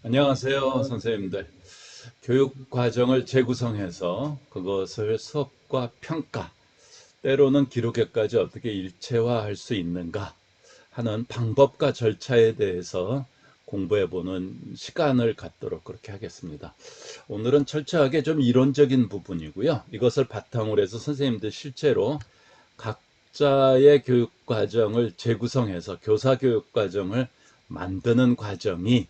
안녕하세요, 선생님들. 교육 과정을 재구성해서 그것을 수업과 평가, 때로는 기록에까지 어떻게 일체화할 수 있는가 하는 방법과 절차에 대해서 공부해보는 시간을 갖도록 그렇게 하겠습니다. 오늘은 철저하게 좀 이론적인 부분이고요. 이것을 바탕으로 해서 선생님들 실제로 각자의 교육 과정을 재구성해서 교사 교육 과정을 만드는 과정이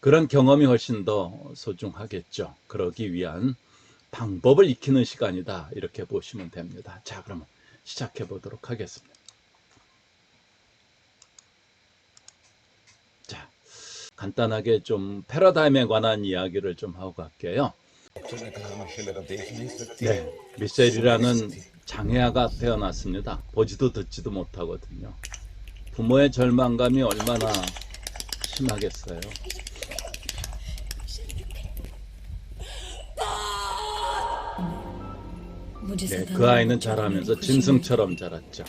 그런 경험이 훨씬 더 소중하겠죠. 그러기 위한 방법을 익히는 시간이다. 이렇게 보시면 됩니다. 자, 그러면 시작해 보도록 하겠습니다. 자, 간단하게 좀 패러다임에 관한 이야기를 좀 하고 갈게요. 네, 미셸이라는 장애아가 태어났습니다. 보지도 듣지도 못하거든요. 부모의 절망감이 얼마나 심하겠어요. 네, 그 아이는 자라면서 짐승처럼 자랐죠.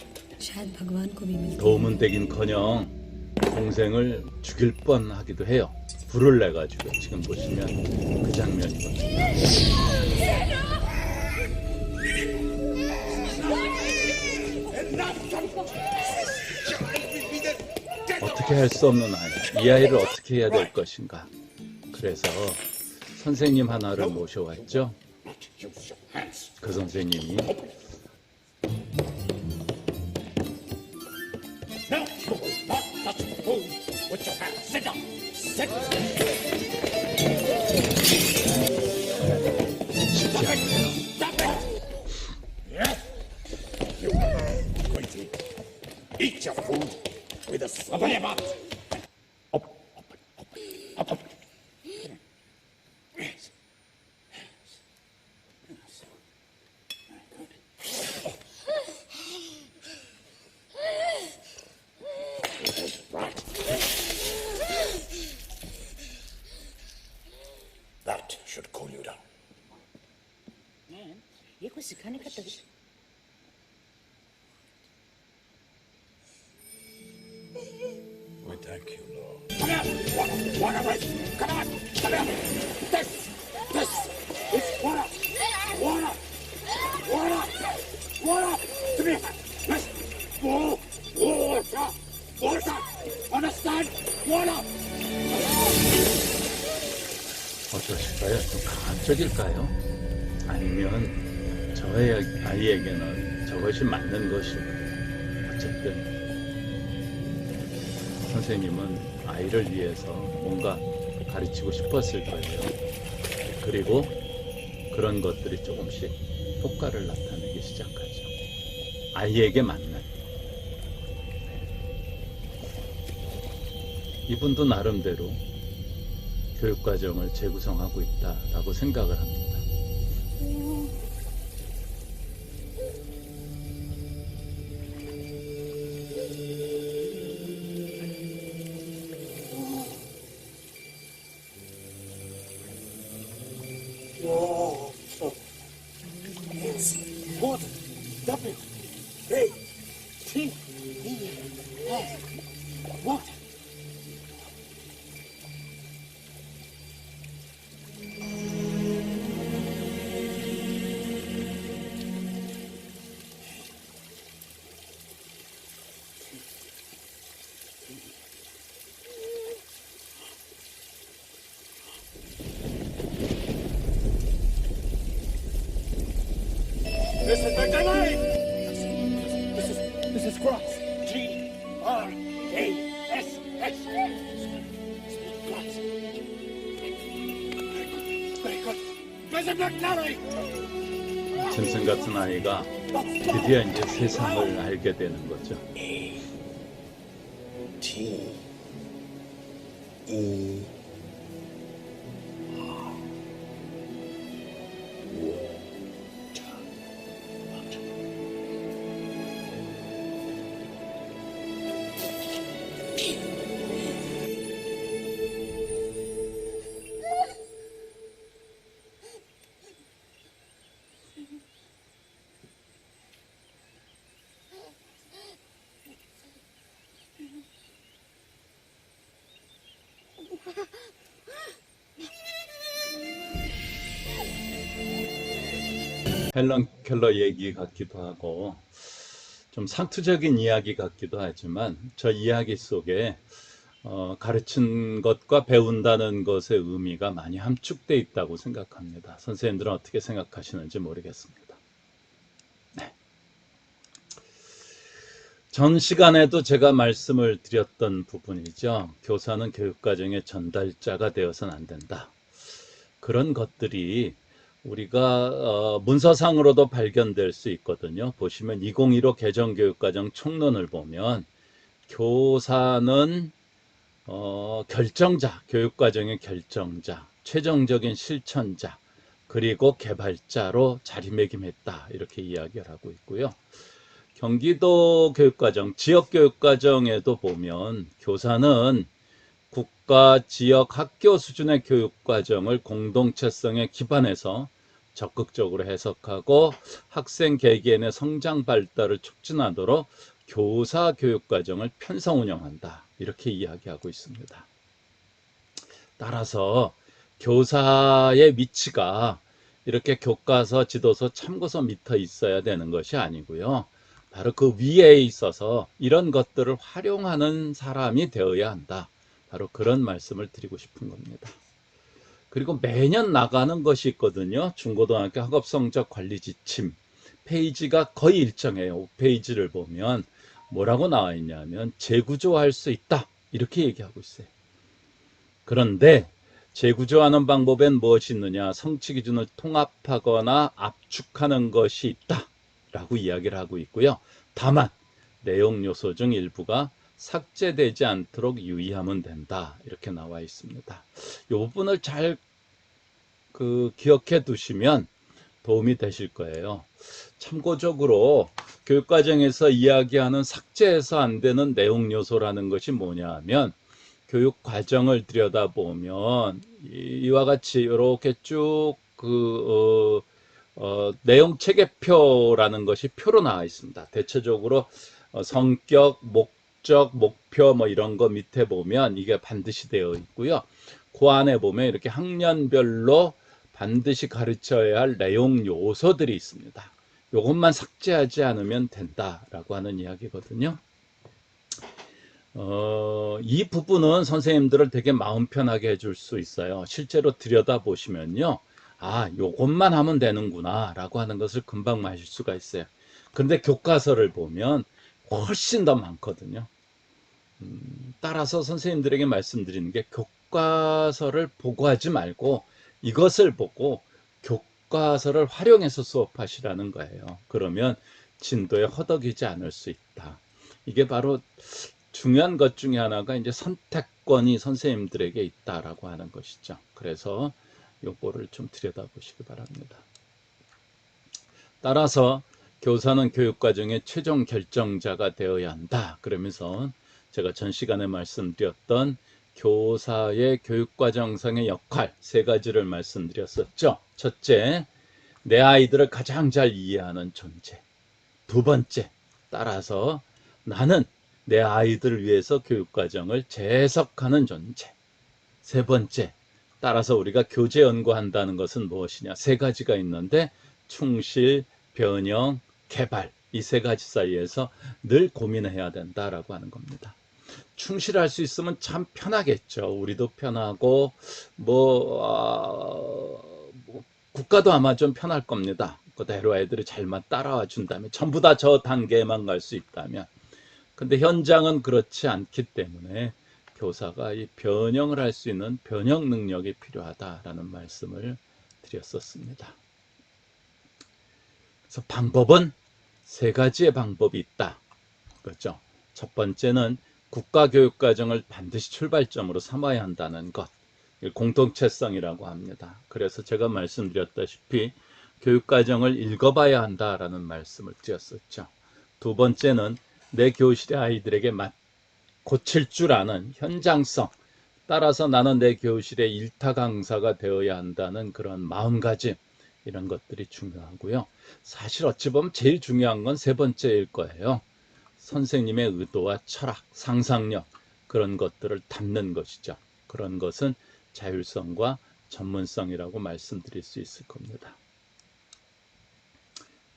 도움은 되긴커녕 동생을 죽일 뻔하기도 해요. 불을 내가지고 지금 보시면 그 장면이거든요. 어떻게 할 수 없는 아이, 이 아이를 어떻게 해야 될 것인가. 그래서 선생님 하나를 모셔왔죠. 그 선생님이 쉽지 않네요. Eat your food with a sabayama. Up, up, up, up. Yes. Yes. Very good. Right. That should cool you down. We thank you, Lord. Come here! Water, wait! Come on! Come here! This is water! Water! Water! Water! Come here! Yes! Water! Water! Understand? Water! 어떠실까요? 좀 강압적일까요? 아니면 저의 아이에게는 저것이 맞는 것이고 어쨌든 선생님은 아이를 위해서 뭔가 가르치고 싶었을 거예요. 그리고 그런 것들이 조금씩 효과를 나타내기 시작하죠. 아이에게 맞는. 이분도 나름대로 교육과정을 재구성하고 있다라고 생각을 합니다. Water! W! A! T! E! S! Water! This is the delay! This is cross. G R A S S. Cross. Very good. This is the delay! 짐승 같은 아이가 드디어 이제 세상을 알게 되는 거죠. T E 헬런 켈러 얘기 같기도 하고 좀 상투적인 이야기 같기도 하지만 저 이야기 속에 가르친 것과 배운다는 것의 의미가 많이 함축되어 있다고 생각합니다. 선생님들은 어떻게 생각하시는지 모르겠습니다. 네. 전 시간에도 제가 말씀을 드렸던 부분이죠. 교사는 교육과정의 전달자가 되어서는 안 된다. 그런 것들이 우리가 문서상으로도 발견될 수 있거든요. 보시면 2015 개정교육과정 총론을 보면 교사는 결정자, 교육과정의 결정자, 최종적인 실천자, 그리고 개발자로 자리매김했다. 이렇게 이야기를 하고 있고요. 경기도 교육과정, 지역교육과정에도 보면 교사는 국가, 지역, 학교 수준의 교육과정을 공동체성에 기반해서 적극적으로 해석하고 학생 개개인의 성장 발달을 촉진하도록 교사 교육과정을 편성 운영한다. 이렇게 이야기하고 있습니다. 따라서 교사의 위치가 이렇게 교과서, 지도서, 참고서 밑에 있어야 되는 것이 아니고요. 바로 그 위에 있어서 이런 것들을 활용하는 사람이 되어야 한다. 바로 그런 말씀을 드리고 싶은 겁니다. 그리고 매년 나가는 것이 있거든요. 중고등학교 학업성적 관리 지침. 페이지가 거의 일정해요. 5페이지를 보면 뭐라고 나와 있냐면 재구조할 수 있다. 이렇게 얘기하고 있어요. 그런데 재구조하는 방법엔 무엇이 있느냐? 성취 기준을 통합하거나 압축하는 것이 있다. 라고 이야기를 하고 있고요. 다만 내용 요소 중 일부가 삭제되지 않도록 유의하면 된다. 이렇게 나와 있습니다. 이 부분을 잘 기억해 두시면 도움이 되실 거예요. 참고적으로 교육과정에서 이야기하는 삭제해서 안 되는 내용 요소라는 것이 뭐냐 하면 교육과정을 들여다보면 이와 같이 이렇게 쭉 내용 체계표라는 것이 표로 나와 있습니다. 대체적으로 성격, 목적, 목표 뭐 이런 거 밑에 보면 이게 반드시 되어 있고요. 그 안에 보면 이렇게 학년별로 반드시 가르쳐야 할 내용 요소들이 있습니다. 이것만 삭제하지 않으면 된다라고 하는 이야기거든요. 이 부분은 선생님들을 되게 마음 편하게 해줄 수 있어요. 실제로 들여다보시면요. 아, 요것만 하면 되는구나 라고 하는 것을 금방 마실 수가 있어요. 그런데 교과서를 보면 훨씬 더 많거든요. 따라서 선생님들에게 말씀드리는 게 교과서를 보고 하지 말고 이것을 보고 교과서를 활용해서 수업하시라는 거예요. 그러면 진도에 허덕이지 않을 수 있다. 이게 바로 중요한 것 중에 하나가 이제 선택권이 선생님들에게 있다라고 하는 것이죠. 그래서 요거를 좀 들여다보시기 바랍니다. 따라서 교사는 교육과정의 최종 결정자가 되어야 한다. 그러면서 제가 전 시간에 말씀드렸던 교사의 교육과정상의 역할 3가지를 말씀드렸었죠. 첫째, 내 아이들을 가장 잘 이해하는 존재. 2번째, 따라서 나는 내 아이들을 위해서 교육과정을 재해석하는 존재. 3번째, 따라서 우리가 교재 연구한다는 것은 무엇이냐? 3가지가 있는데 충실, 변형, 개발 이 3가지 사이에서 늘 고민해야 된다라고 하는 겁니다. 충실할 수 있으면 참 편하겠죠. 우리도 편하고 국가도 아마 좀 편할 겁니다. 그대로 애들이 잘만 따라와 준다면 전부 다 저 단계에만 갈 수 있다면. 근데 현장은 그렇지 않기 때문에 교사가 이 변형을 할 수 있는 변형 능력이 필요하다라는 말씀을 드렸었습니다. 그래서 방법은 3가지의 방법이 있다. 그렇죠. 첫 번째는 국가교육과정을 반드시 출발점으로 삼아야 한다는 것. 공동체성이라고 합니다. 그래서 제가 말씀드렸다시피 교육과정을 읽어봐야 한다라는 말씀을 드렸었죠. 2번째는 내 교실의 아이들에게 고칠 줄 아는 현장성. 따라서 나는 내 교실의 일타 강사가 되어야 한다는 그런 마음가짐. 이런 것들이 중요하고요. 사실 어찌 보면 제일 중요한 건 3번째일 거예요. 선생님의 의도와 철학, 상상력 그런 것들을 담는 것이죠. 그런 것은 자율성과 전문성이라고 말씀드릴 수 있을 겁니다.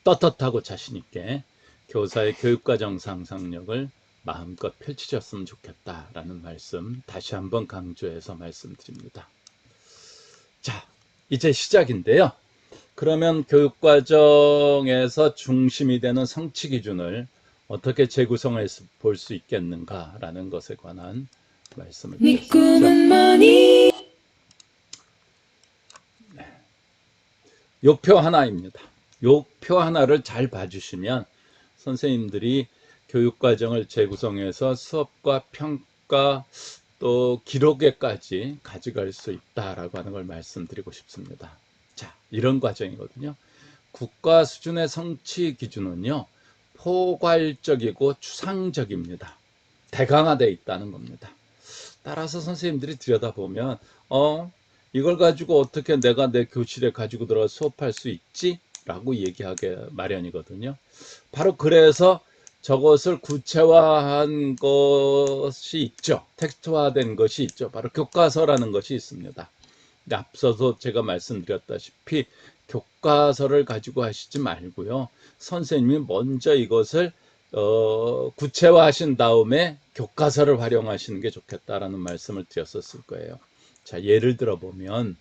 떳떳하고 자신있게 교사의 교육과정 상상력을 마음껏 펼치셨으면 좋겠다라는 말씀 다시 한번 강조해서 말씀드립니다. 자, 이제 시작인데요. 그러면 교육과정에서 중심이 되는 성취 기준을 어떻게 재구성해서 볼 수 있겠는가라는 것에 관한 말씀을 드렸습니다. 요표 하나입니다. 요표 하나를 잘 봐주시면 선생님들이 교육과정을 재구성해서 수업과 평가 또 기록에까지 가져갈 수 있다라고 하는 걸 말씀드리고 싶습니다. 자, 이런 과정이거든요. 국가 수준의 성취 기준은요, 포괄적이고 추상적입니다. 대강화되어 있다는 겁니다. 따라서 선생님들이 들여다보면 이걸 가지고 어떻게 내가 내 교실에 가지고 들어가 수업할 수 있지? 라고 얘기하게 마련이거든요. 바로 그래서 저것을 구체화한 것이 있죠. 텍스트화된 것이 있죠. 바로 교과서라는 것이 있습니다. 앞서서 제가 말씀드렸다시피 교과서를 가지고 하시지 말고요. 선생님이 먼저 이것을 구체화하신 다음에 교과서를 활용하시는 게 좋겠다라는 말씀을 드렸었을 거예요. 자, 예를 들어 보면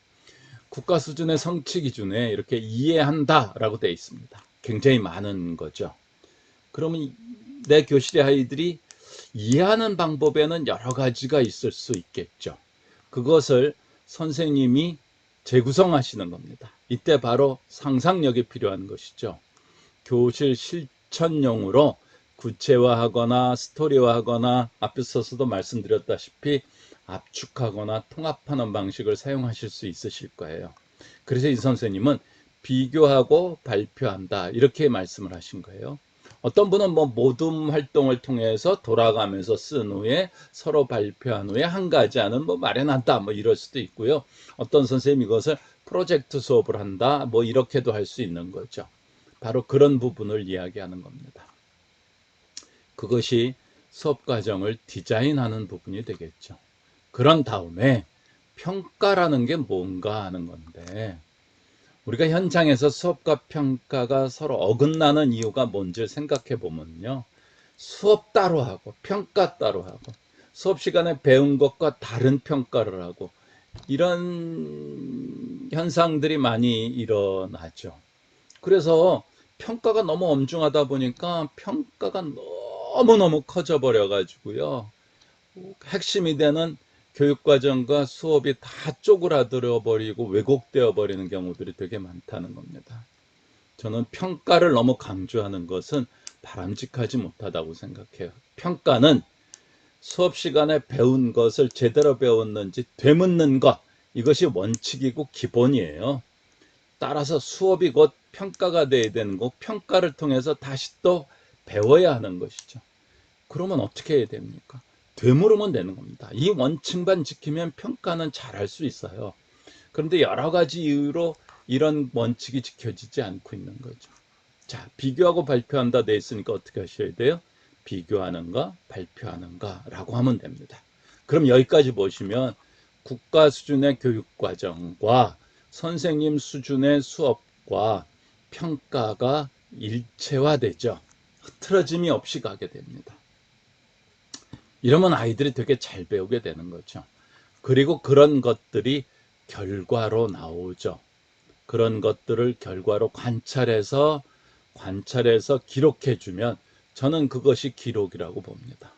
국가 수준의 성취 기준에 이렇게 이해한다라고 되어 있습니다. 굉장히 많은 거죠. 그러면 내 교실의 아이들이 이해하는 방법에는 여러 가지가 있을 수 있겠죠. 그것을 선생님이 재구성하시는 겁니다. 이때 바로 상상력이 필요한 것이죠. 교실 실천용으로 구체화하거나 스토리화하거나 앞서서도 말씀드렸다시피 압축하거나 통합하는 방식을 사용하실 수 있으실 거예요. 그래서 이 선생님은 비교하고 발표한다 이렇게 말씀을 하신 거예요. 어떤 분은 모둠 활동을 통해서 돌아가면서 쓴 후에 서로 발표한 후에 한 가지 안은 마련한다 이럴 수도 있고요. 어떤 선생님이 이것을 프로젝트 수업을 한다 이렇게도 할 수 있는 거죠. 바로 그런 부분을 이야기하는 겁니다. 그것이 수업 과정을 디자인하는 부분이 되겠죠. 그런 다음에 평가라는 게 뭔가 하는 건데, 우리가 현장에서 수업과 평가가 서로 어긋나는 이유가 뭔지 생각해 보면요. 수업 따로 하고 평가 따로 하고 수업 시간에 배운 것과 다른 평가를 하고 이런 현상들이 많이 일어나죠. 그래서 평가가 너무 엄중하다 보니까 평가가 너무너무 커져 버려 가지고요. 핵심이 되는 교육과정과 수업이 다 쪼그라들어 버리고 왜곡되어 버리는 경우들이 되게 많다는 겁니다. 저는 평가를 너무 강조하는 것은 바람직하지 못하다고 생각해요. 평가는 수업 시간에 배운 것을 제대로 배웠는지 되묻는 것, 이것이 원칙이고 기본이에요. 따라서 수업이 곧 평가가 돼야 되는 거, 평가를 통해서 다시 또 배워야 하는 것이죠. 그러면 어떻게 해야 됩니까? 되물으면 되는 겁니다. 이 원칙만 지키면 평가는 잘할 수 있어요. 그런데 여러 가지 이유로 이런 원칙이 지켜지지 않고 있는 거죠. 자, 비교하고 발표한다 돼 있으니까 어떻게 하셔야 돼요? 비교하는가, 발표하는가 라고 하면 됩니다. 그럼 여기까지 보시면 국가 수준의 교육과정과 선생님 수준의 수업과 평가가 일체화되죠. 흐트러짐이 없이 가게 됩니다. 이러면 아이들이 되게 잘 배우게 되는 거죠. 그리고 그런 것들이 결과로 나오죠. 그런 것들을 결과로 관찰해서 기록해주면 저는 그것이 기록이라고 봅니다.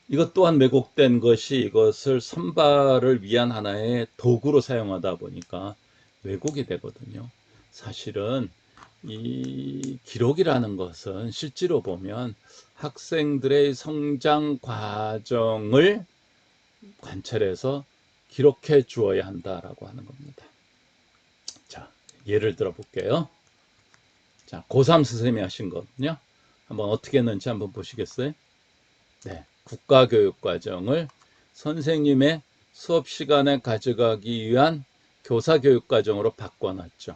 이것 또한 왜곡된 것이 이것을 선발을 위한 하나의 도구로 사용하다 보니까 왜곡이 되거든요. 사실은 이 기록이라는 것은 실제로 보면 학생들의 성장 과정을 관찰해서 기록해 주어야 한다라고 하는 겁니다. 자, 예를 들어 볼게요. 자, 고3 선생님이 하신 거거든요. 한번 어떻게 했는지 한번 보시겠어요? 네, 국가교육과정을 선생님의 수업 시간에 가져가기 위한 교사교육과정으로 바꿔놨죠.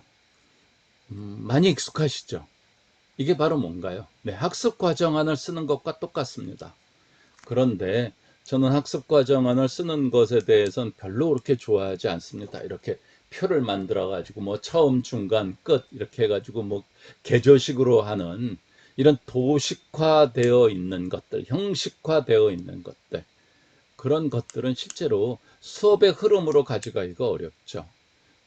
많이 익숙하시죠? 이게 바로 뭔가요? 네, 학습과정안을 쓰는 것과 똑같습니다. 그런데 저는 학습과정안을 쓰는 것에 대해서는 별로 그렇게 좋아하지 않습니다. 이렇게 표를 만들어 가지고 뭐 처음 중간 끝 이렇게 해 가지고 뭐 개조식으로 하는 이런 도식화되어 있는 것들, 형식화되어 있는 것들, 그런 것들은 실제로 수업의 흐름으로 가져가기가 어렵죠.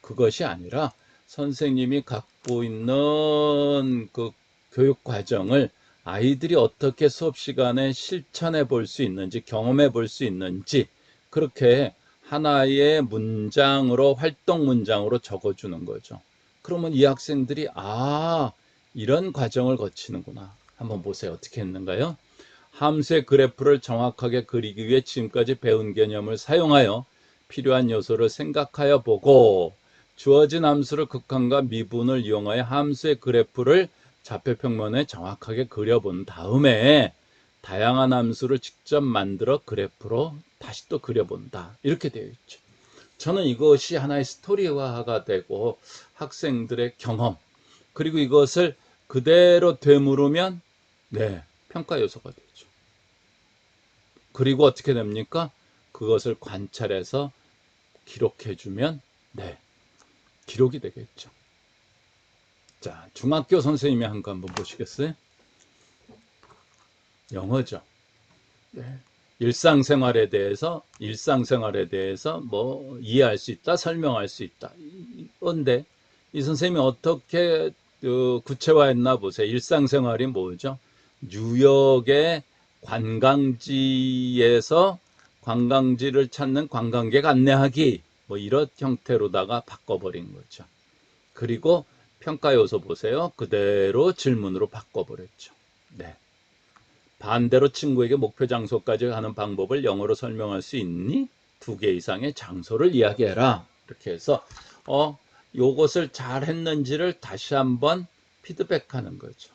그것이 아니라 선생님이 갖고 있는 그 교육 과정을 아이들이 어떻게 수업 시간에 실천해 볼 수 있는지, 경험해 볼 수 있는지, 그렇게 하나의 문장으로, 활동 문장으로 적어주는 거죠. 그러면 이 학생들이, 이런 과정을 거치는구나. 한번 보세요. 어떻게 했는가요? 함수의 그래프를 정확하게 그리기 위해 지금까지 배운 개념을 사용하여 필요한 요소를 생각하여 보고, 주어진 함수를 극한과 미분을 이용하여 함수의 그래프를 좌표평면에 정확하게 그려본 다음에 다양한 함수를 직접 만들어 그래프로 다시 또 그려본다. 이렇게 되어 있죠. 저는 이것이 하나의 스토리화가 되고 학생들의 경험, 그리고 이것을 그대로 되물으면 평가 요소가 되죠. 그리고 어떻게 됩니까? 그것을 관찰해서 기록해주면 기록이 되겠죠. 자, 중학교 선생님이 한 거 한번 보시겠어요? 영어죠. 일상생활에 대해서 뭐 이해할 수 있다, 설명할 수 있다. 그런데 이 선생님이 어떻게 구체화했나 보세요. 일상생활이 뭐죠? 뉴욕의 관광지에서 관광지를 찾는 관광객 안내하기, 뭐 이런 형태로다가 바꿔버린 거죠. 그리고 평가 요소 보세요. 그대로 질문으로 바꿔버렸죠. 반대로 친구에게 목표 장소까지 가는 방법을 영어로 설명할 수 있니? 2개 이상의 장소를 이야기해라. 이렇게 해서 요것을 잘 했는지를 다시 한번 피드백하는 거죠.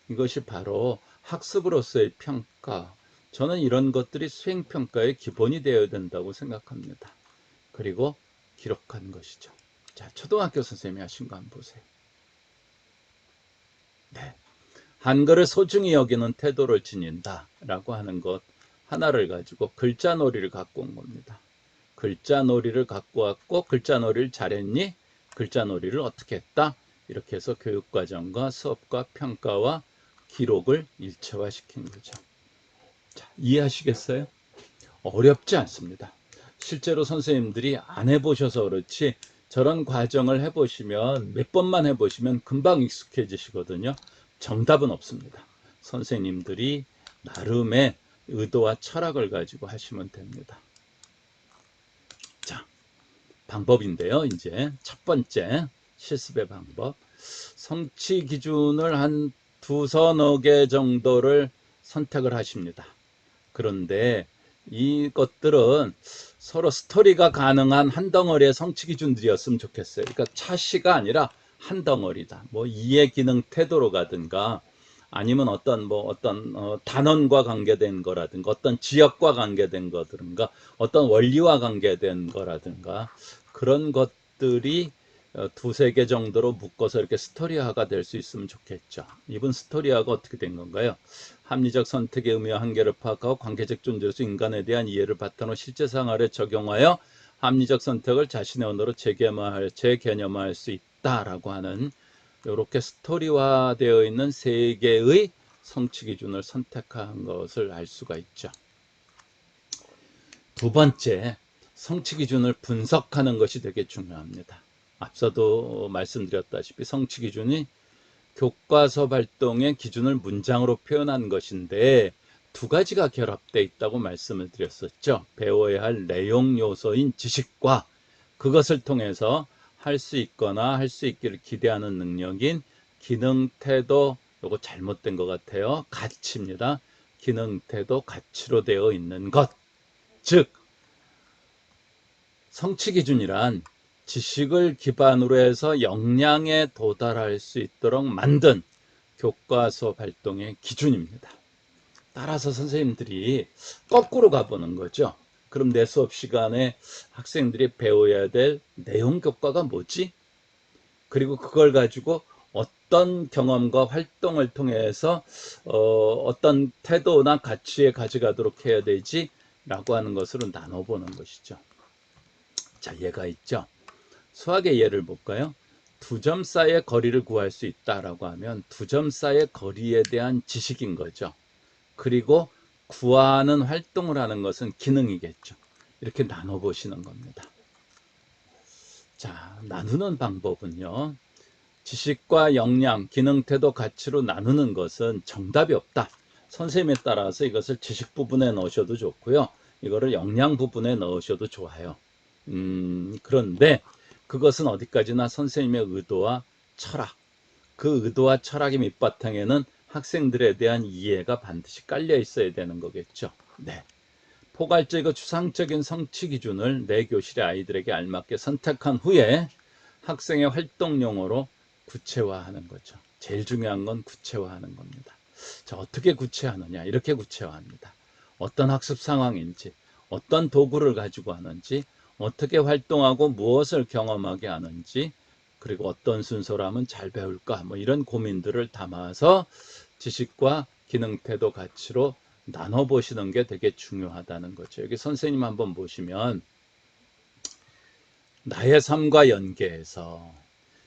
이것이 바로 학습으로서의 평가. 저는 이런 것들이 수행평가의 기본이 되어야 된다고 생각합니다. 그리고 기록한 것이죠. 자, 초등학교 선생님이 하신 거 한번 보세요. 한글을 소중히 여기는 태도를 지닌다 라고 하는 것 하나를 가지고 글자놀이를 갖고 온 겁니다. 글자놀이를 갖고 왔고, 글자놀이를 잘했니? 글자놀이를 어떻게 했다? 이렇게 해서 교육과정과 수업과 평가와 기록을 일체화시킨 거죠. 자, 이해하시겠어요? 어렵지 않습니다. 실제로 선생님들이 안 해보셔서 그렇지 저런 과정을 해보시면, 몇 번만 해보시면 금방 익숙해지시거든요. 정답은 없습니다. 선생님들이 나름의 의도와 철학을 가지고 하시면 됩니다. 자, 방법인데요. 이제 첫 번째 실습의 방법. 성취 기준을 한 2-3개 정도를 선택을 하십니다. 그런데 이것들은 서로 스토리가 가능한 한 덩어리의 성취 기준들이었으면 좋겠어요. 그러니까 차시가 아니라 한 덩어리다. 뭐 이해 기능 태도로 가든가, 아니면 어떤 단원과 관계된 거라든가, 어떤 지역과 관계된 거라든가, 어떤 원리와 관계된 거라든가, 그런 것들이 2-3개 정도로 묶어서 이렇게 스토리화가 될 수 있으면 좋겠죠. 이번 스토리화가 어떻게 된 건가요? 합리적 선택의 의미와 한계를 파악하고 관계적 존재로서 인간에 대한 이해를 바탕으로 실제 생활에 적용하여 합리적 선택을 자신의 언어로 재개념화할 수 있다라고 하는, 이렇게 스토리화되어 있는 3개의 성취 기준을 선택한 것을 알 수가 있죠. 두 번째, 성취 기준을 분석하는 것이 되게 중요합니다. 앞서도 말씀드렸다시피 성취 기준이 교과서 발동의 기준을 문장으로 표현한 것인데 2가지가 결합되어 있다고 말씀을 드렸었죠. 배워야 할 내용 요소인 지식과 그것을 통해서 할 수 있거나 할 수 있기를 기대하는 능력인 기능, 태도, 요거 잘못된 것 같아요. 가치입니다. 기능, 태도, 가치로 되어 있는 것. 즉, 성취 기준이란 지식을 기반으로 해서 역량에 도달할 수 있도록 만든 교과서 발동의 기준입니다. 따라서 선생님들이 거꾸로 가보는 거죠. 그럼 내 수업 시간에 학생들이 배워야 될 내용 교과가 뭐지? 그리고 그걸 가지고 어떤 경험과 활동을 통해서 어떤 태도나 가치에 가져가도록 해야 되지? 라고 하는 것으로 나눠보는 것이죠. 자, 얘가 있죠. 수학의 예를 볼까요? 두 점 사이의 거리를 구할 수 있다라고 하면 두 점 사이의 거리에 대한 지식인 거죠. 그리고 구하는 활동을 하는 것은 기능이겠죠. 이렇게 나눠 보시는 겁니다. 자, 나누는 방법은요. 지식과 역량, 기능, 태도, 가치로 나누는 것은 정답이 없다. 선생님에 따라서 이것을 지식 부분에 넣으셔도 좋고요. 이거를 역량 부분에 넣으셔도 좋아요. 그런데 그것은 어디까지나 선생님의 의도와 철학, 그 의도와 철학의 밑바탕에는 학생들에 대한 이해가 반드시 깔려 있어야 되는 거겠죠. 네. 포괄적이고 추상적인 성취 기준을 내 교실의 아이들에게 알맞게 선택한 후에 학생의 활동용어로 구체화하는 거죠. 제일 중요한 건 구체화하는 겁니다. 자, 어떻게 구체화하느냐? 이렇게 구체화합니다. 어떤 학습 상황인지, 어떤 도구를 가지고 하는지, 어떻게 활동하고 무엇을 경험하게 하는지, 그리고 어떤 순서로 하면 잘 배울까, 뭐 이런 고민들을 담아서 지식과 기능, 태도, 가치로 나눠보시는 게 되게 중요하다는 거죠. 여기 선생님 한번 보시면 나의 삶과 연계해서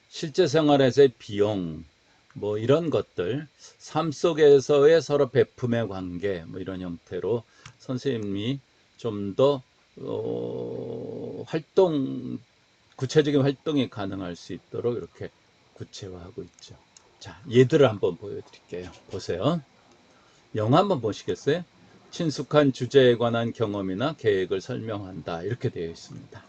실제 생활에서의 비용, 뭐 이런 것들, 삶 속에서의 서로 베품의 관계, 뭐 이런 형태로 선생님이 좀 더 구체적인 활동이 가능할 수 있도록 이렇게 구체화하고 있죠. 자, 예들을 한번 보여드릴게요. 보세요. 영화 한번 보시겠어요? 친숙한 주제에 관한 경험이나 계획을 설명한다. 이렇게 되어 있습니다.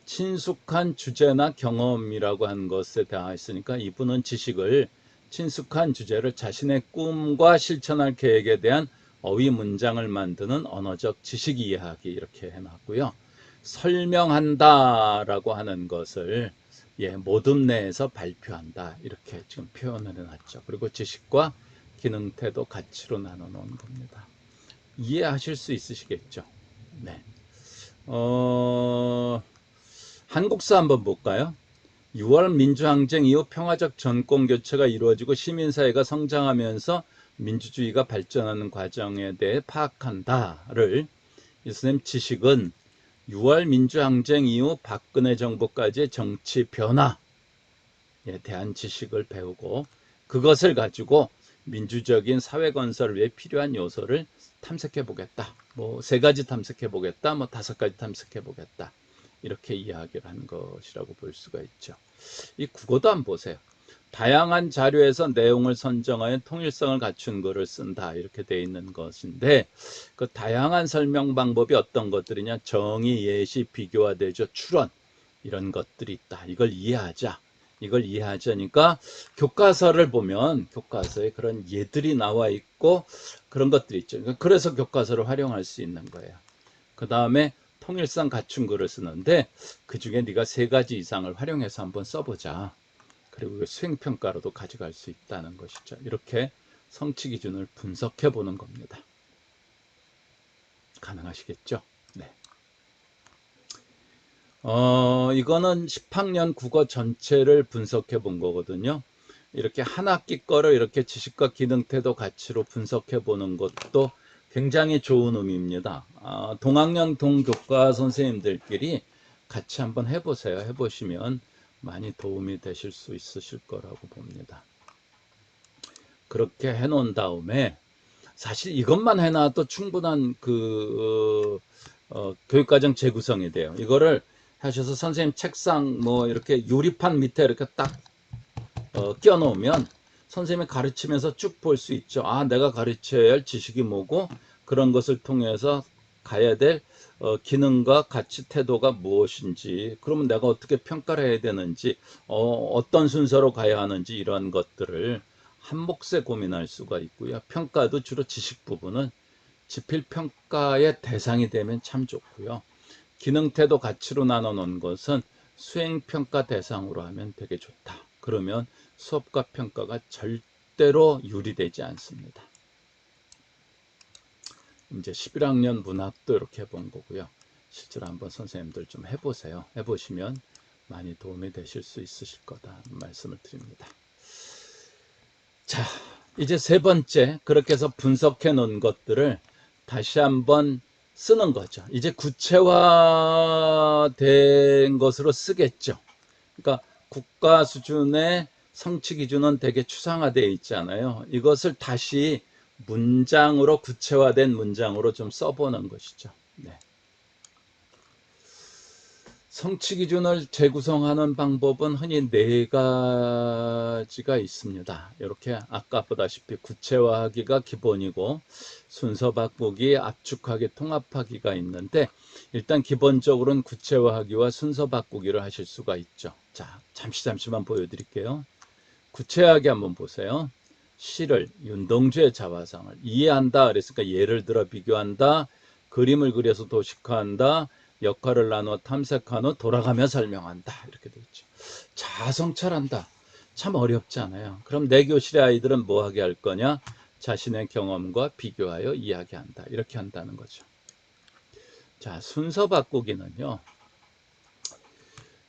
친숙한 주제나 경험이라고 한 것에 대해 있으니까 이분은 지식을 친숙한 주제를 자신의 꿈과 실천할 계획에 대한 어휘 문장을 만드는 언어적 지식 이해하기 이렇게 해놨고요. 설명한다라고 하는 것을 모둠 내에서 발표한다 이렇게 지금 표현을 해놨죠. 그리고 지식과 기능, 태도, 가치로 나눠 놓은 겁니다. 이해하실 수 있으시겠죠? 네. 한국사 한번 볼까요? 6월 민주항쟁 이후 평화적 정권교체가 이루어지고 시민사회가 성장하면서 민주주의가 발전하는 과정에 대해 파악한다를 이 선생님 지식은 6월 민주항쟁 이후 박근혜 정부까지의 정치 변화에 대한 지식을 배우고 그것을 가지고 민주적인 사회 건설을 위해 필요한 요소를 탐색해 보겠다. 뭐 3가지 탐색해 보겠다. 뭐 5가지 탐색해 보겠다. 이렇게 이야기를 한 것이라고 볼 수가 있죠. 이 국어도 한번 보세요. 다양한 자료에서 내용을 선정하여 통일성을 갖춘 글을 쓴다. 이렇게 되어 있는 것인데 그 다양한 설명 방법이 어떤 것들이냐. 정의, 예시, 비교와 대조, 추론 이런 것들이 있다. 이걸 이해하자. 이걸 이해하자니까 교과서를 보면 교과서에 그런 예들이 나와 있고 그런 것들이 있죠. 그래서 교과서를 활용할 수 있는 거예요. 그 다음에 통일성 갖춘 글을 쓰는데 그 중에 네가 3가지 이상을 활용해서 한번 써보자. 그리고 수행평가로도 가져갈 수 있다는 것이죠. 이렇게 성취 기준을 분석해 보는 겁니다. 가능하시겠죠? 네. 이거는 10학년 국어 전체를 분석해 본 거거든요. 이렇게 한 학기 거를 이렇게 지식과 기능, 태도, 가치로 분석해 보는 것도 굉장히 좋은 의미입니다. 동학년 동교과 선생님들끼리 같이 한번 해보세요. 해보시면 많이 도움이 되실 수 있으실 거라고 봅니다. 그렇게 해놓은 다음에 사실 이것만 해놔도 충분한 교육과정 재구성이 돼요. 이거를 하셔서 선생님 책상 뭐 이렇게 유리판 밑에 이렇게 딱 끼워 놓으면 선생님이 가르치면서 쭉 볼 수 있죠. 내가 가르쳐야 할 지식이 뭐고 그런 것을 통해서 가야 될 기능과 가치 태도가 무엇인지, 그러면 내가 어떻게 평가를 해야 되는지, 어떤 순서로 가야 하는지 이런 것들을 한 몫에 고민할 수가 있고요. 평가도 주로 지식 부분은 지필평가의 대상이 되면 참 좋고요. 기능, 태도, 가치로 나눠 놓은 것은 수행평가 대상으로 하면 되게 좋다. 그러면 수업과 평가가 절대로 유리되지 않습니다. 이제 11학년 문학도 이렇게 해본 거고요. 실제로 한번 선생님들 좀 해보세요. 해보시면 많이 도움이 되실 수 있으실 거다 말씀을 드립니다. 자, 이제 3번째, 그렇게 해서 분석해 놓은 것들을 다시 한번 쓰는 거죠. 이제 구체화된 것으로 쓰겠죠. 그러니까 국가 수준의 성취 기준은 되게 추상화되어 있잖아요. 이것을 다시 문장으로 구체화된 문장으로 좀 써보는 것이죠. 네. 성취 기준을 재구성하는 방법은 흔히 네 가지가 있습니다. 이렇게 아까 보다시피 구체화하기가 기본이고 순서 바꾸기, 압축하기, 통합하기가 있는데 일단 기본적으로는 구체화하기와 순서 바꾸기를 하실 수가 있죠. 자, 잠시만 보여드릴게요. 구체하게 한번 보세요. 시를 윤동주의 자화상을 이해한다 그랬으니까 예를 들어 비교한다, 그림을 그려서 도식화한다, 역할을 나누어 탐색한 후 돌아가며 설명한다 이렇게 되어 있죠. 자아성찰한다 참 어렵지 않아요. 그럼 내 교실의 아이들은 뭐 하게 할 거냐? 자신의 경험과 비교하여 이야기한다 이렇게 한다는 거죠. 자, 순서 바꾸기는요,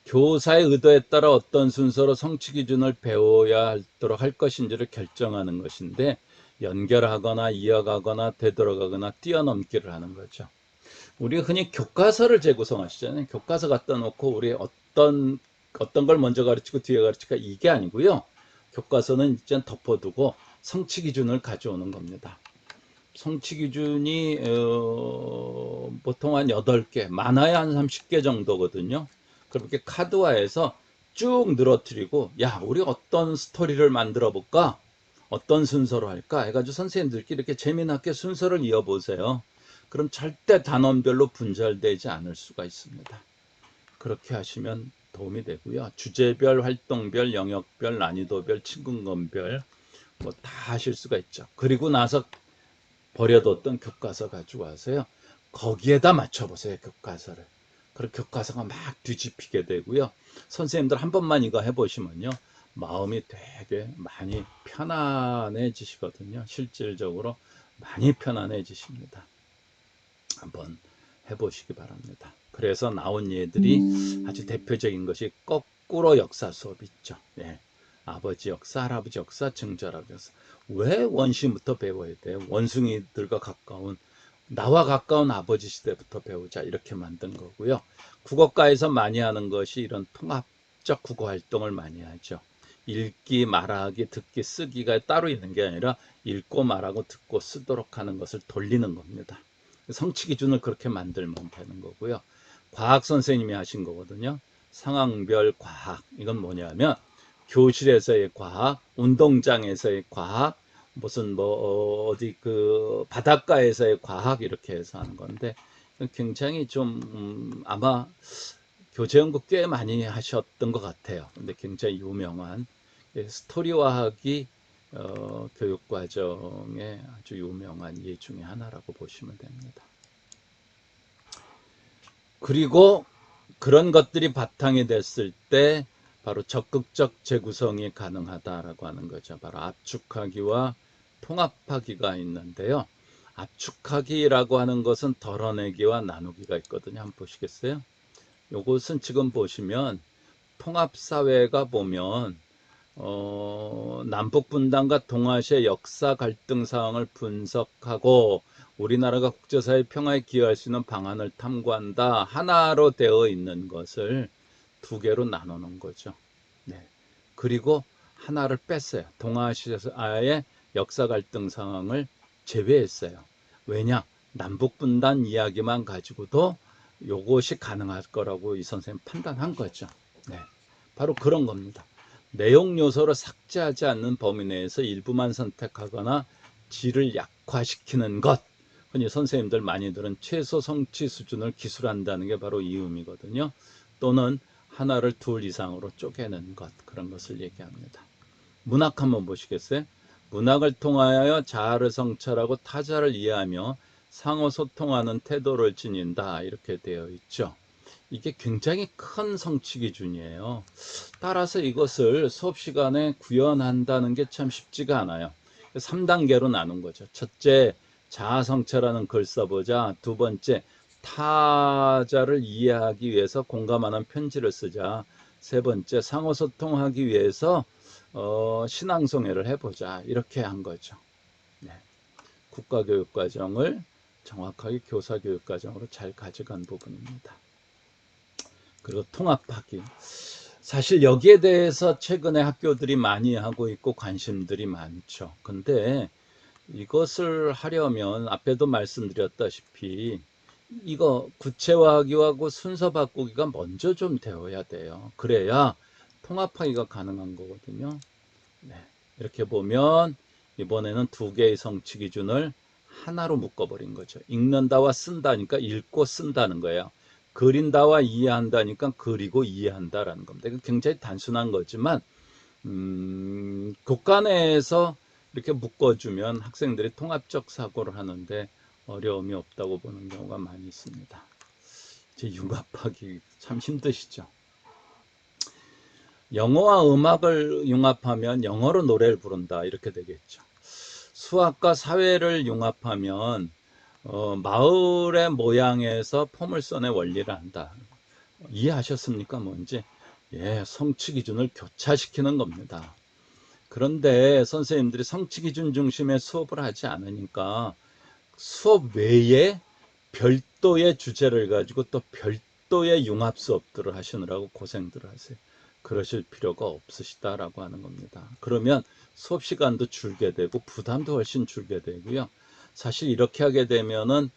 교사의 의도에 따라 어떤 순서로 성취 기준을 배워야 하도록 할 것인지를 결정하는 것인데 연결하거나 이어가거나 되돌아가거나 뛰어넘기를 하는 거죠. 우리 흔히 교과서를 재구성하시잖아요. 교과서 갖다 놓고 우리 어떤 걸 먼저 가르치고 뒤에 가르칠까 이게 아니고요. 교과서는 이제 덮어두고 성취 기준을 가져오는 겁니다. 성취 기준이 보통 한 8개, 많아야 한 30개 정도거든요. 그렇게 카드화해서 쭉 늘어뜨리고 야, 우리 어떤 스토리를 만들어 볼까? 어떤 순서로 할까? 해가지고 선생님들끼리 이렇게 재미나게 순서를 이어보세요. 그럼 절대 단원별로 분절되지 않을 수가 있습니다. 그렇게 하시면 도움이 되고요. 주제별, 활동별, 영역별, 난이도별, 친근감별 뭐 다 하실 수가 있죠. 그리고 나서 버려뒀던 교과서 가지고 와서요. 거기에다 맞춰보세요. 교과서를. 그럼 교과서가 막 뒤집히게 되고요. 선생님들 한 번만 이거 해보시면요. 마음이 되게 많이 편안해지시거든요. 실질적으로 많이 편안해지십니다. 한번 해보시기 바랍니다. 그래서 나온 예들이 아주 대표적인 것이 거꾸로 역사 수업 있죠. 네. 아버지 역사, 할아버지 역사, 증조할아버지 역사. 왜 원시부터 배워야 돼요? 원숭이들과 가까운 나와 가까운 아버지 시대부터 배우자 이렇게 만든 거고요. 국어과에서 많이 하는 것이 이런 통합적 국어 활동을 많이 하죠. 읽기, 말하기, 듣기, 쓰기가 따로 있는 게 아니라 읽고 말하고 듣고 쓰도록 하는 것을 돌리는 겁니다. 성취 기준을 그렇게 만들면 되는 거고요. 과학 선생님이 하신 거거든요. 상황별 과학. 이건 뭐냐면 교실에서의 과학, 운동장에서의 과학, 무슨 뭐 어디 그 바닷가에서의 과학 이렇게 해서 하는 건데 굉장히 좀 아마 교재 연구 꽤 많이 하셨던 것 같아요. 근데 굉장히 유명한 스토리화하기 교육과정의 아주 유명한 예 중에 하나라고 보시면 됩니다. 그리고 그런 것들이 바탕이 됐을 때 바로 적극적 재구성이 가능하다라고 하는 거죠. 바로 압축하기와 통합하기가 있는데요. 압축하기라고 하는 것은 덜어내기와 나누기가 있거든요. 한번 보시겠어요? 요것은 지금 보시면 통합사회가 보면 남북 분단과 동아시아 역사 갈등 상황을 분석하고 우리나라가 국제사회 평화에 기여할 수 있는 방안을 탐구한다. 하나로 되어 있는 것을 두 개로 나누는 거죠. 네. 그리고 하나를 뺐어요. 동아시아의 역사 갈등 상황을 제외했어요. 왜냐? 남북 분단 이야기만 가지고도 요것이 가능할 거라고 이 선생님 판단한 거죠. 네. 바로 그런 겁니다. 내용 요소를 삭제하지 않는 범위 내에서 일부만 선택하거나 질을 약화시키는 것. 흔히 선생님들 많이들은 최소 성취 수준을 기술한다는 게 바로 이 의미거든요. 또는 하나를 둘 이상으로 쪼개는 것. 그런 것을 얘기합니다. 문학 한번 보시겠어요? 문학을 통하여 자아를 성찰하고 타자를 이해하며 상호 소통하는 태도를 지닌다. 이렇게 되어 있죠. 이게 굉장히 큰 성취 기준이에요. 따라서 이것을 수업 시간에 구현한다는 게 참 쉽지가 않아요. 3단계로 나눈 거죠. 첫째, 자아 성찰하는 글 써보자. 두 번째, 타자를 이해하기 위해서 공감하는 편지를 쓰자. 세 번째, 상호 소통하기 위해서 신앙송회를 해보자. 이렇게 한 거죠. 네. 국가교육과정을 정확하게 교사교육과정으로 잘 가져간 부분입니다. 그리고 통합하기. 사실 여기에 대해서 최근에 학교들이 많이 하고 있고 관심들이 많죠. 근데 이것을 하려면 앞에도 말씀드렸다시피 이거 구체화하기하고 순서 바꾸기가 먼저 좀 되어야 돼요. 그래야 통합하기가 가능한 거거든요. 네. 이렇게 보면 이번에는 두 개의 성취 기준을 하나로 묶어버린 거죠. 읽는다와 쓴다니까 읽고 쓴다는 거예요. 그린다와 이해한다니까 그리고 이해한다라는 겁니다. 이거 굉장히 단순한 거지만 교과 내에서 이렇게 묶어주면 학생들이 통합적 사고를 하는데 어려움이 없다고 보는 경우가 많이 있습니다. 이제 융합하기 참 힘드시죠. 영어와 음악을 융합하면 영어로 노래를 부른다 이렇게 되겠죠. 수학과 사회를 융합하면 마을의 모양에서 포물선의 원리를 한다. 이해하셨습니까? 뭔지? 예, 성취 기준을 교차시키는 겁니다. 그런데 선생님들이 성취 기준 중심의 수업을 하지 않으니까 수업 외에 별도의 주제를 가지고 또 별도의 융합 수업들을 하시느라고 고생들을 하세요. 그러실 필요가 없으시다라고 하는 겁니다. 그러면 수업 시간도 줄게 되고 부담도 훨씬 줄게 되고요. 사실 이렇게 하게 되면은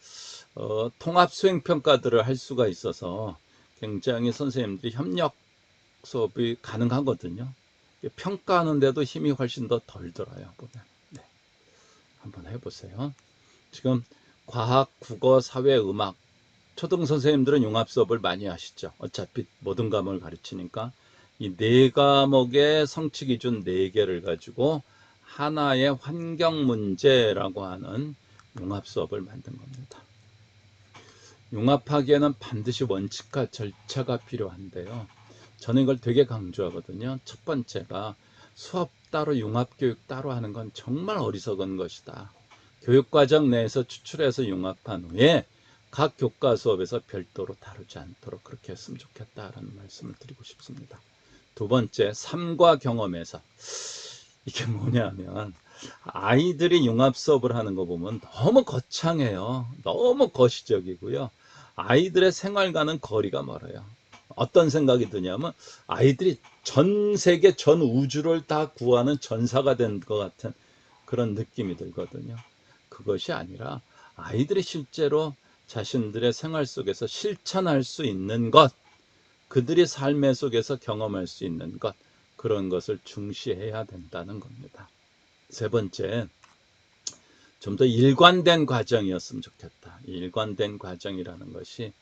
통합 수행 평가들을 할 수가 있어서 굉장히 선생님들이 협력 수업이 가능하거든요. 평가하는데도 힘이 훨씬 더 덜 들어요. 보면. 네. 한번 해보세요. 지금 과학, 국어, 사회, 음악 초등 선생님들은 융합 수업을 많이 하시죠. 어차피 모든 과목을 가르치니까 이 네 과목의 성취 기준 4개를 가지고 하나의 환경 문제라고 하는 융합 수업을 만든 겁니다. 융합하기에는 반드시 원칙과 절차가 필요한데요. 저는 이걸 되게 강조하거든요. 첫 번째가 수업 따로 융합교육 따로 하는 건 정말 어리석은 것이다. 교육과정 내에서 추출해서 융합한 후에 각 교과 수업에서 별도로 다루지 않도록 그렇게 했으면 좋겠다라는 말씀을 드리고 싶습니다. 두 번째, 삶과 경험에서 이게 뭐냐면 아이들이 융합 수업을 하는 거 보면 너무 거창해요. 너무 거시적이고요. 아이들의 생활과는 거리가 멀어요. 어떤 생각이 드냐면 아이들이 전 세계 전 우주를 다 구하는 전사가 된 것 같은 그런 느낌이 들거든요. 그것이 아니라 아이들이 실제로 자신들의 생활 속에서 실천할 수 있는 것, 그들이 삶의 속에서 경험할 수 있는 것, 그런 것을 중시해야 된다는 겁니다. 세 번째, 좀 더 일관된 과정이었으면 좋겠다. 일관된 과정이라는 것이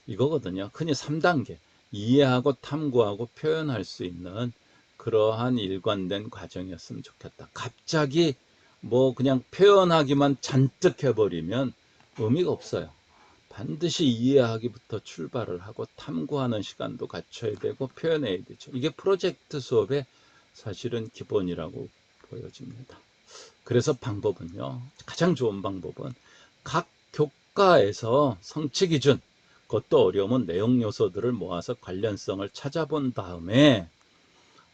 이거거든요. 흔히 3단계. 이해하고 탐구하고 표현할 수 있는 그러한 일관된 과정이었으면 좋겠다. 갑자기 뭐 그냥 표현하기만 잔뜩 해버리면 의미가 없어요. 반드시 이해하기부터 출발을 하고 탐구하는 시간도 갖춰야 되고 표현해야 되죠. 이게 프로젝트 수업의 사실은 기본이라고 보여집니다. 그래서 방법은요. 가장 좋은 방법은 각 교과에서 성취 기준, 그것도 어려우면 내용 요소들을 모아서 관련성을 찾아본 다음에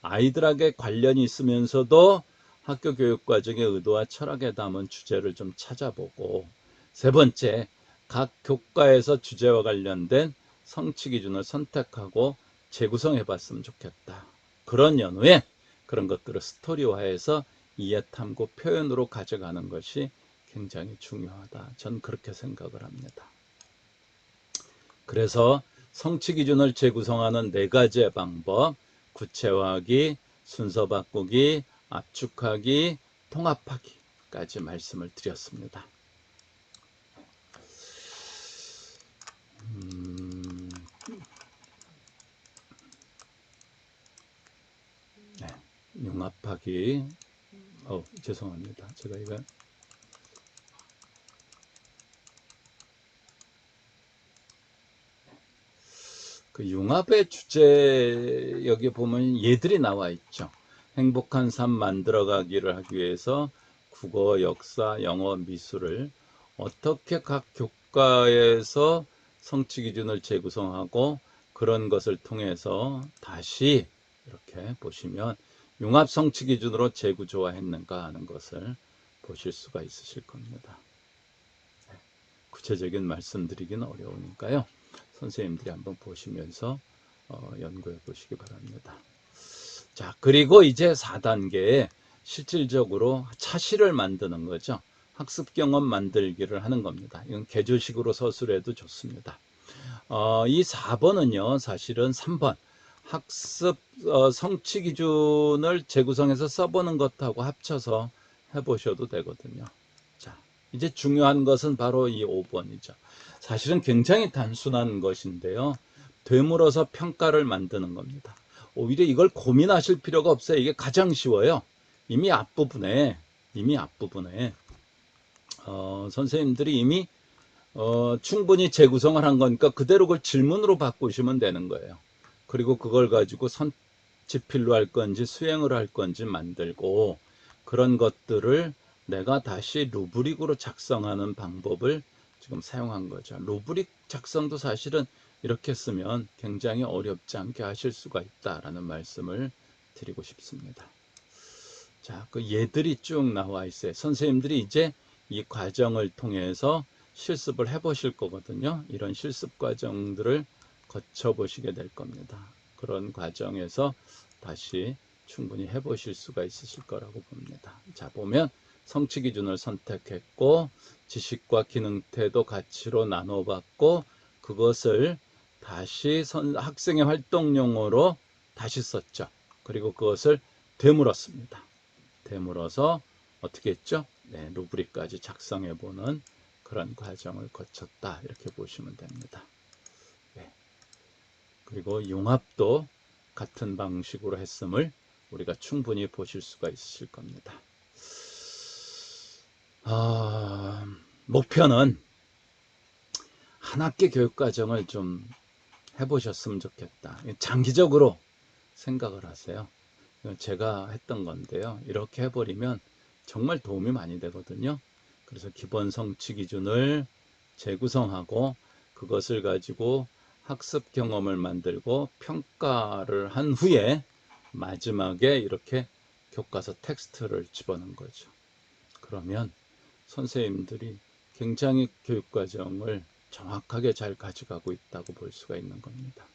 아이들에게 관련이 있으면서도 학교 교육 과정의 의도와 철학에 담은 주제를 좀 찾아보고, 세 번째, 각 교과에서 주제와 관련된 성취 기준을 선택하고 재구성해 봤으면 좋겠다. 그런 연후에 그런 것들을 스토리화해서 이해 탐구 표현으로 가져가는 것이 굉장히 중요하다. 전 그렇게 생각을 합니다. 그래서 성취 기준을 재구성하는 4가지의 방법, 구체화하기, 순서 바꾸기, 압축하기, 통합하기까지 말씀을 드렸습니다. 네, 융합하기. 죄송합니다. 제가 이거 그 융합의 주제 여기 보면 얘들이 나와 있죠. 행복한 삶 만들어가기를 하기 위해서 국어, 역사, 영어, 미술을 어떻게 각 교과에서 성취 기준을 재구성하고 그런 것을 통해서 다시 이렇게 보시면 융합 성취 기준으로 재구조화했는가 하는 것을 보실 수가 있으실 겁니다. 구체적인 말씀드리기는 어려우니까요. 선생님들이 한번 보시면서 연구해 보시기 바랍니다. 자, 그리고 이제 4단계에 실질적으로 차시를 만드는 거죠. 학습 경험 만들기를 하는 겁니다. 이건 개조식으로 서술해도 좋습니다. 이 4번은요, 사실은 3번 학습 성취 기준을 재구성해서 써보는 것하고 합쳐서 해보셔도 되거든요. 자, 이제 중요한 것은 바로 이 5번이죠. 사실은 굉장히 단순한 것인데요. 되물어서 평가를 만드는 겁니다. 오히려 이걸 고민하실 필요가 없어요. 이게 가장 쉬워요. 이미 앞부분에 선생님들이 이미 충분히 재구성을 한 거니까 그대로 그걸 질문으로 바꾸시면 되는 거예요. 그리고 그걸 가지고 선집필로 할 건지 수행을 할 건지 만들고, 그런 것들을 내가 다시 루브릭으로 작성하는 방법을 지금 사용한 거죠. 루브릭 작성도 사실은 이렇게 쓰면 굉장히 어렵지 않게 하실 수가 있다라는 말씀을 드리고 싶습니다. 자, 그 예들이 쭉 나와 있어요. 선생님들이 이제 이 과정을 통해서 실습을 해보실 거거든요. 이런 실습 과정들을 거쳐보시게 될 겁니다. 그런 과정에서 다시 충분히 해보실 수가 있으실 거라고 봅니다. 자, 보면 성취 기준을 선택했고, 지식과 기능, 태도, 가치로 나눠봤고, 그것을 다시 학생의 활동용어로 다시 썼죠. 그리고 그것을 되물었습니다. 되물어서 어떻게 했죠? 네, 루브릭까지 작성해보는 그런 과정을 거쳤다, 이렇게 보시면 됩니다. 네. 그리고 융합도 같은 방식으로 했음을 우리가 충분히 보실 수가 있으실 겁니다. 목표는 한 학기 교육과정을 좀 해보셨으면 좋겠다. 장기적으로 생각을 하세요. 제가 했던 건데요. 이렇게 해버리면 정말 도움이 많이 되거든요. 그래서 기본 성취 기준을 재구성하고, 그것을 가지고 학습 경험을 만들고 평가를 한 후에 마지막에 이렇게 교과서 텍스트를 집어넣은 거죠. 그러면 선생님들이 굉장히 교육과정을 정확하게 잘 가져가고 있다고 볼 수가 있는 겁니다.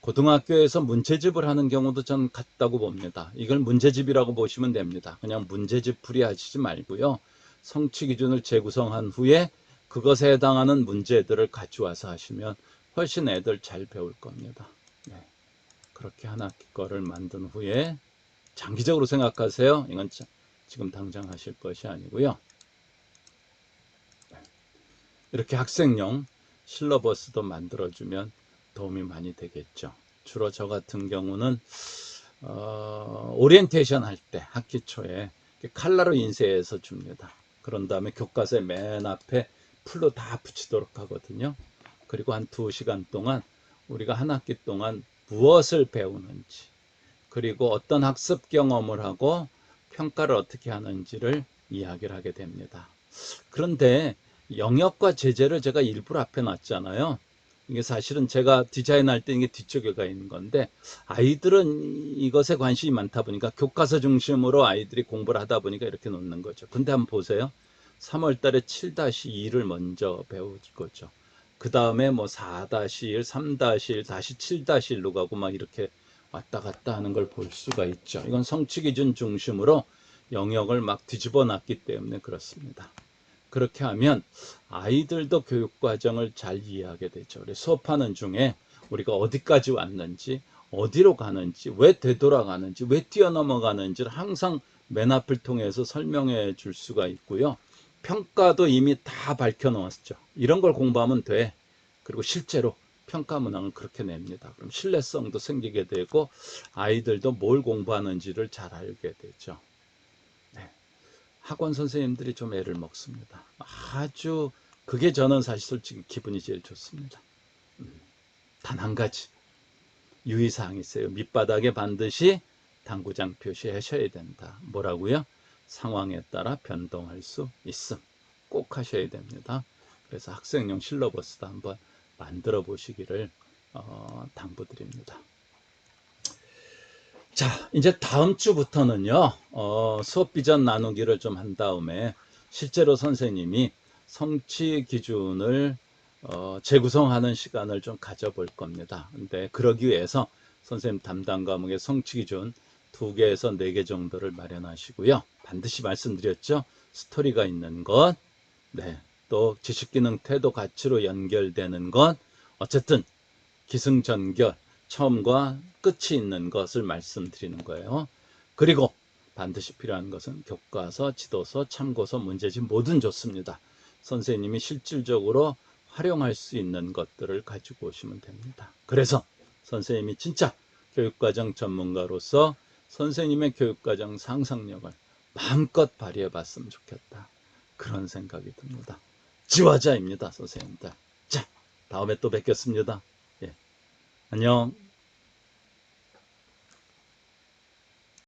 고등학교에서 문제집을 하는 경우도 전 같다고 봅니다. 이걸 문제집이라고 보시면 됩니다. 그냥 문제집 풀이 하시지 말고요. 성취 기준을 재구성한 후에 그것에 해당하는 문제들을 가져와서 하시면 훨씬 애들 잘 배울 겁니다. 네. 그렇게 한 학기 거를 만든 후에 장기적으로 생각하세요. 이건 지금 당장 하실 것이 아니고요. 이렇게 학생용 실러버스도 만들어주면 도움이 많이 되겠죠. 주로 저 같은 경우는 오리엔테이션 할 때 학기 초에 칼라로 인쇄해서 줍니다. 그런 다음에 교과서의 맨 앞에 풀로 다 붙이도록 하거든요. 그리고 한 2시간 동안 우리가 한 학기 동안 무엇을 배우는지, 그리고 어떤 학습 경험을 하고 평가를 어떻게 하는지를 이야기를 하게 됩니다. 그런데 영역과 제재를 제가 일부러 앞에 놨잖아요. 이게 사실은 제가 디자인할 때 이게 뒤쪽에 가 있는 건데, 아이들은 이것에 관심이 많다 보니까 교과서 중심으로 아이들이 공부를 하다 보니까 이렇게 놓는 거죠. 근데 한번 보세요. 3월 달에 7-2를 먼저 배울 거죠. 그 다음에 뭐 4-1, 3-1, 다시 7-1로 가고 막 이렇게 왔다 갔다 하는 걸 볼 수가 있죠. 이건 성취 기준 중심으로 영역을 막 뒤집어 놨기 때문에 그렇습니다. 그렇게 하면 아이들도 교육과정을 잘 이해하게 되죠. 우리 수업하는 중에 우리가 어디까지 왔는지, 어디로 가는지, 왜 되돌아가는지, 왜 뛰어넘어가는지를 항상 맨 앞을 통해서 설명해 줄 수가 있고요. 평가도 이미 다 밝혀 놓았죠. 이런 걸 공부하면 돼. 그리고 실제로 평가 문항을 그렇게 냅니다. 그럼 신뢰성도 생기게 되고 아이들도 뭘 공부하는지를 잘 알게 되죠. 학원 선생님들이 좀 애를 먹습니다. 아주 그게 저는 사실 솔직히 기분이 제일 좋습니다. 단 한 가지 유의사항이 있어요. 밑바닥에 반드시 당구장 표시하셔야 된다. 뭐라고요? 상황에 따라 변동할 수 있음. 꼭 하셔야 됩니다. 그래서 학생용 실러버스도 한번 만들어 보시기를 당부드립니다. 자, 이제 다음 주부터는요, 수업 비전 나누기를 좀 한 다음에 실제로 선생님이 성취 기준을 재구성하는 시간을 좀 가져볼 겁니다. 근데 그러기 위해서 선생님 담당 과목의 성취 기준 2개에서 4개 정도를 마련하시고요. 반드시 말씀드렸죠. 스토리가 있는 것, 네, 또 지식기능 태도 가치로 연결되는 것, 어쨌든 기승전결, 처음과 끝이 있는 것을 말씀드리는 거예요. 그리고 반드시 필요한 것은 교과서, 지도서, 참고서, 문제집 뭐든 좋습니다. 선생님이 실질적으로 활용할 수 있는 것들을 가지고 오시면 됩니다. 그래서 선생님이 진짜 교육과정 전문가로서 선생님의 교육과정 상상력을 마음껏 발휘해 봤으면 좋겠다. 그런 생각이 듭니다. 지화자입니다, 선생님들. 자, 다음에 또 뵙겠습니다. 예, 안녕.